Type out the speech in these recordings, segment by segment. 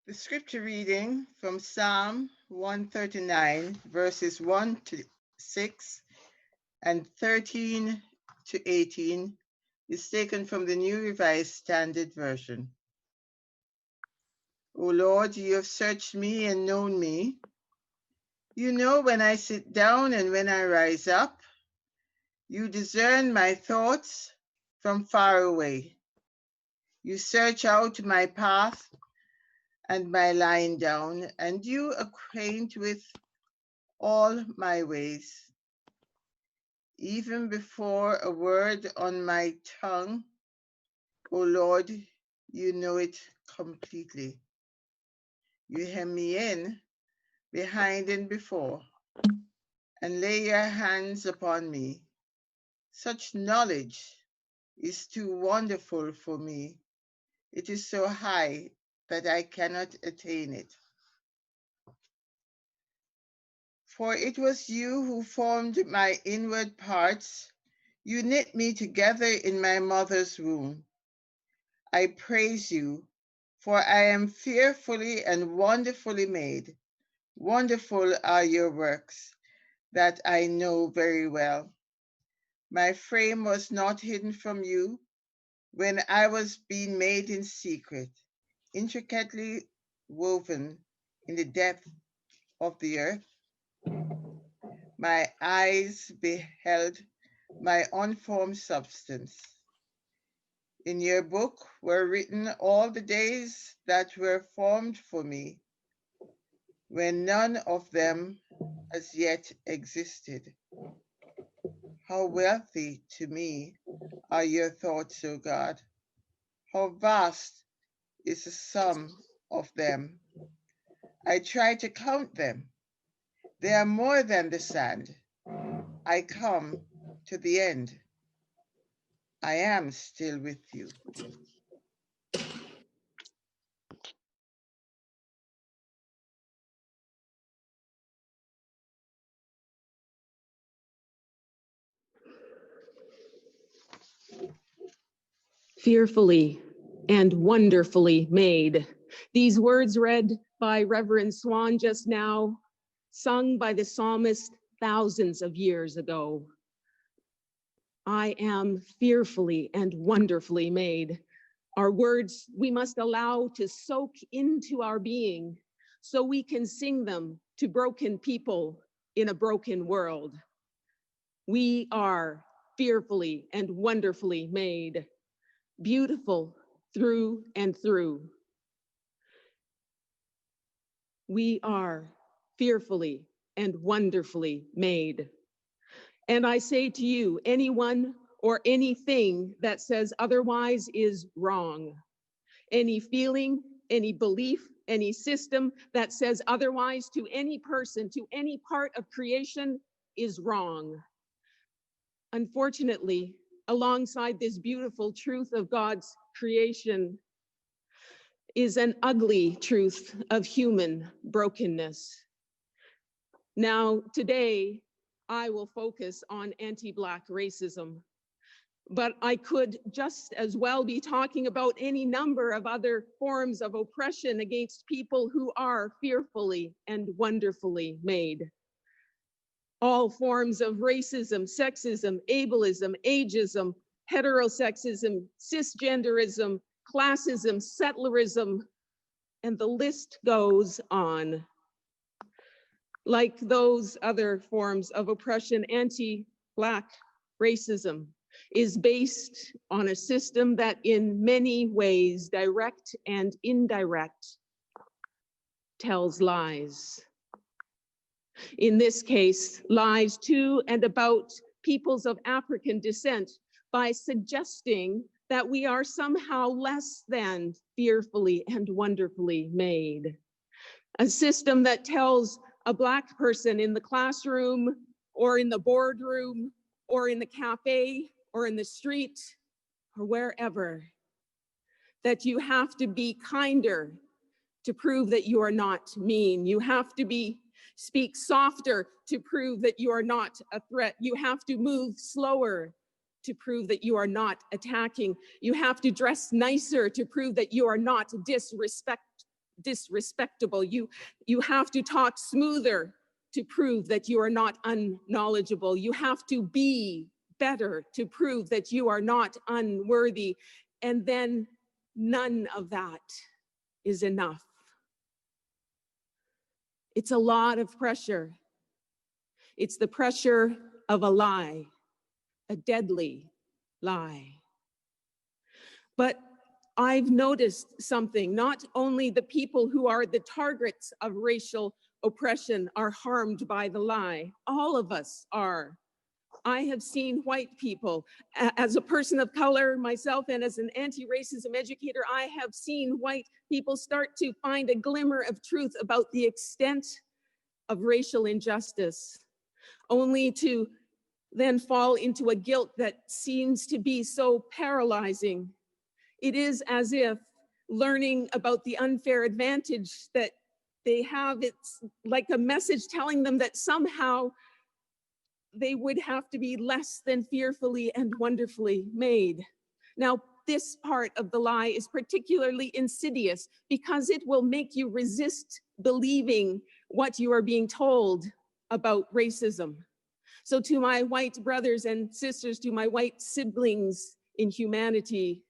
The scripture reading from Psalm 139, verses 1 to 6 and 13 to 18 is taken from the New Revised Standard Version. O Lord, you have searched me and known me. You know when I sit down and when I rise up. You discern my thoughts from far away. You search out my path and my lying down, and you acquaint with all my ways. Even before a word on my tongue, O Lord, you know it completely. You hem me in, behind and before, and lay your hands upon me. Such knowledge is too wonderful for me. It is so high that I cannot attain it. For it was you who formed my inward parts. You knit me together in my mother's womb. I praise you, for I am fearfully and wonderfully made. Wonderful are your works that I know very well. My frame was not hidden from you when I was being made in secret, intricately woven in the depth of the earth. My eyes beheld my unformed substance. In your book were written all the days that were formed for me, when none of them as yet existed. How wealthy to me are your thoughts, O God. How vast is the sum of them. I try to count them. They are more than the sand. I come to the end. I am still with you. Fearfully and wonderfully made. These words read by Reverend Swan just now, sung by the psalmist thousands of years ago. I am fearfully and wonderfully made. Our words we must allow to soak into our being so we can sing them to broken people in a broken world. We are fearfully and wonderfully made, beautiful through and through. We are fearfully and wonderfully made. And I say to you, anyone or anything that says otherwise is wrong. Any feeling, any belief, any system that says otherwise to any person, to any part of creation is wrong. Unfortunately, alongside this beautiful truth of God's creation is an ugly truth of human brokenness. Now, today, I will focus on anti-Black racism, but I could just as well be talking about any number of other forms of oppression against people who are fearfully and wonderfully made. All forms of racism, sexism, ableism, ageism, heterosexism, cisgenderism, classism, settlerism, and the list goes on. Like those other forms of oppression, anti-Black racism is based on a system that in many ways, direct and indirect, tells lies. In this case, lies to and about peoples of African descent by suggesting that we are somehow less than fearfully and wonderfully made. A system that tells a Black person in the classroom or in the boardroom or in the cafe or in the street or wherever that you have to be kinder to prove that you are not mean. You have to speak softer to prove that you are not a threat. You have to move slower to prove that you are not attacking. You have to dress nicer to prove that you are not disrespectful. disrespectable. You have to talk smoother to prove that you are not unknowledgeable. You have to be better to prove that you are not unworthy. And then none of that is enough. It's a lot of pressure. It's the pressure of a lie, a deadly lie. But I've noticed something. Not only the people who are the targets of racial oppression are harmed by the lie. All of us are. I have seen white people, as a person of color myself and as an anti-racism educator, I have seen white people start to find a glimmer of truth about the extent of racial injustice, only to then fall into a guilt that seems to be so paralyzing. It is as if learning about the unfair advantage that they have, it's like a message telling them that somehow they would have to be less than fearfully and wonderfully made. Now, this part of the lie is particularly insidious because it will make you resist believing what you are being told about racism. So to my white brothers and sisters, to my white siblings in humanity,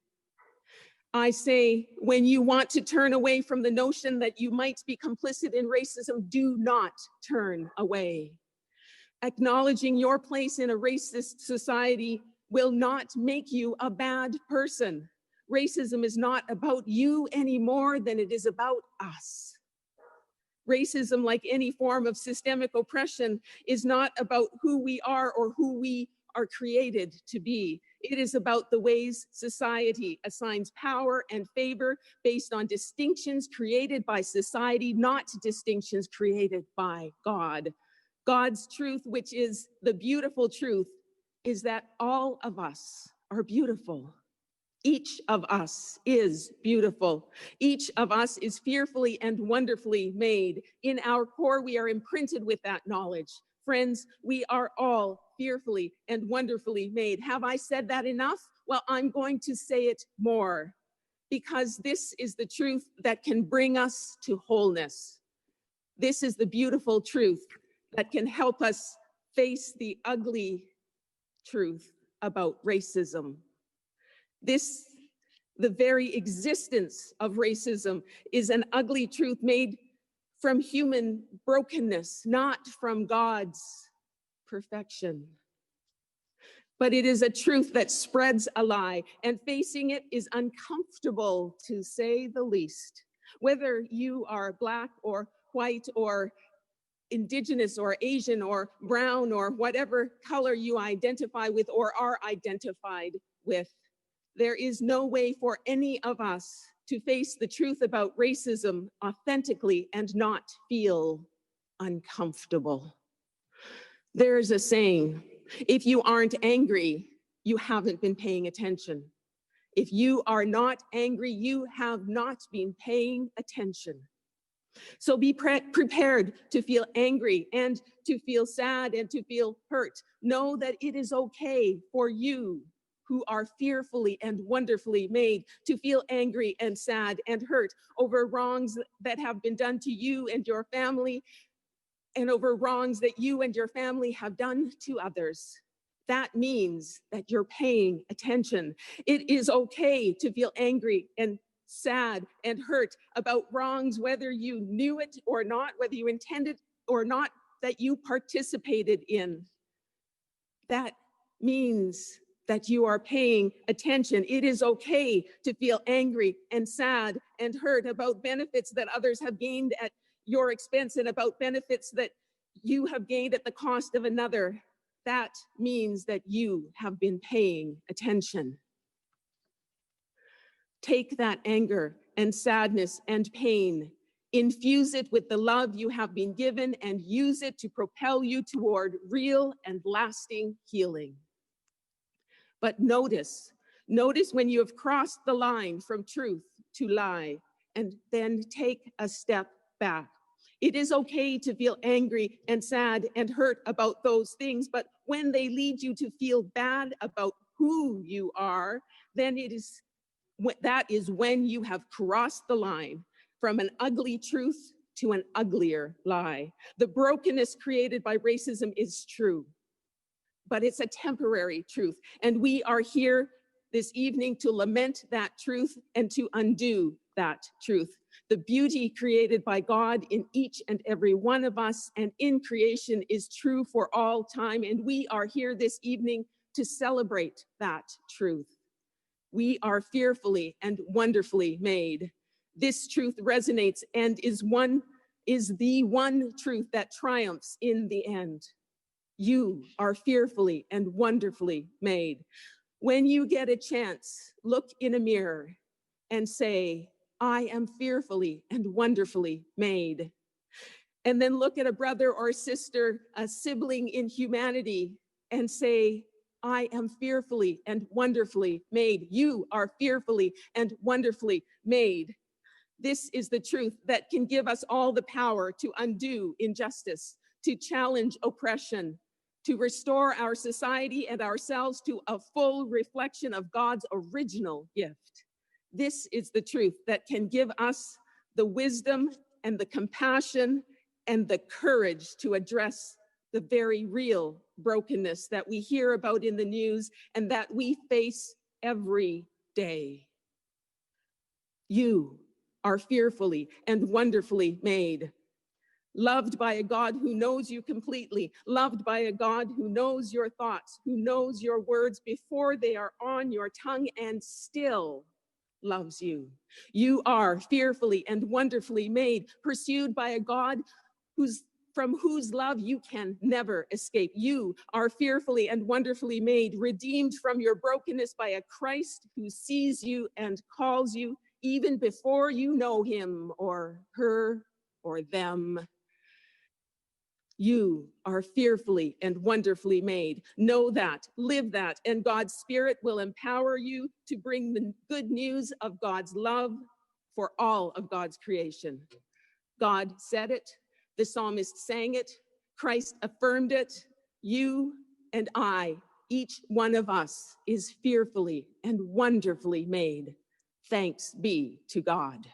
I say, when you want to turn away from the notion that you might be complicit in racism, do not turn away. Acknowledging your place in a racist society will not make you a bad person. Racism is not about you any more than it is about us. Racism, like any form of systemic oppression, is not about who we are or who we are created to be. It is about the ways society assigns power and favor based on distinctions created by society, not distinctions created by God. God's truth, which is the beautiful truth, is that all of us are beautiful. Each of us is beautiful. Each of us is fearfully and wonderfully made. In our core, we are imprinted with that knowledge. Friends, we are all fearfully and wonderfully made. Have I said that enough? Well, I'm going to say it more, because this is the truth that can bring us to wholeness. This is the beautiful truth that can help us face the ugly truth about racism. The very existence of racism is an ugly truth made from human brokenness, not from God's perfection. But it is a truth that spreads a lie, and facing it is uncomfortable, to say the least. Whether you are Black or white or Indigenous or Asian or brown or whatever color you identify with or are identified with, there is no way for any of us to face the truth about racism authentically and not feel uncomfortable. There's a saying, if you aren't angry, you haven't been paying attention. If you are not angry, you have not been paying attention. So be prepared to feel angry and to feel sad and to feel hurt. Know that it is okay for you, who are fearfully and wonderfully made, to feel angry and sad and hurt over wrongs that have been done to you and your family, and over wrongs that you and your family have done to others. That means that you're paying attention. It is okay to feel angry and sad and hurt about wrongs, whether you knew it or not, whether you intended or not, that you participated in. That means that you are paying attention. It is okay to feel angry and sad and hurt about benefits that others have gained at your expense and about benefits that you have gained at the cost of another. That means that you have been paying attention. Take that anger and sadness and pain, infuse it with the love you have been given, and use it to propel you toward real and lasting healing. But notice when you have crossed the line from truth to lie, and then take a step back. It is okay to feel angry and sad and hurt about those things, but when they lead you to feel bad about who you are, then that is when you have crossed the line. from an ugly truth to an uglier lie. The brokenness created by racism is true, but it's a temporary truth. And we are here this evening to lament that truth and to undo that truth. The beauty created by God in each and every one of us and in creation is true for all time. And we are here this evening to celebrate that truth. We are fearfully and wonderfully made. This truth resonates and is the one truth that triumphs in the end. You are fearfully and wonderfully made. When you get a chance, look in a mirror and say, I am fearfully and wonderfully made. And then look at a brother or sister, a sibling in humanity, and say, I am fearfully and wonderfully made. You are fearfully and wonderfully made. This is the truth that can give us all the power to undo injustice, to challenge oppression, to restore our society and ourselves to a full reflection of God's original gift. This is the truth that can give us the wisdom and the compassion and the courage to address the very real brokenness that we hear about in the news and that we face every day. You are fearfully and wonderfully made, loved by a God who knows you completely, loved by a God who knows your thoughts, who knows your words before they are on your tongue and still loves you. You are fearfully and wonderfully made, pursued by a God from whose love you can never escape. You are fearfully and wonderfully made, redeemed from your brokenness by a Christ who sees you and calls you even before you know him or her or them. You are fearfully and wonderfully made. Know that, live that, and God's Spirit will empower you to bring the good news of God's love for all of God's creation. God said it, the psalmist sang it, Christ affirmed it. You and I, each one of us, is fearfully and wonderfully made. Thanks be to God.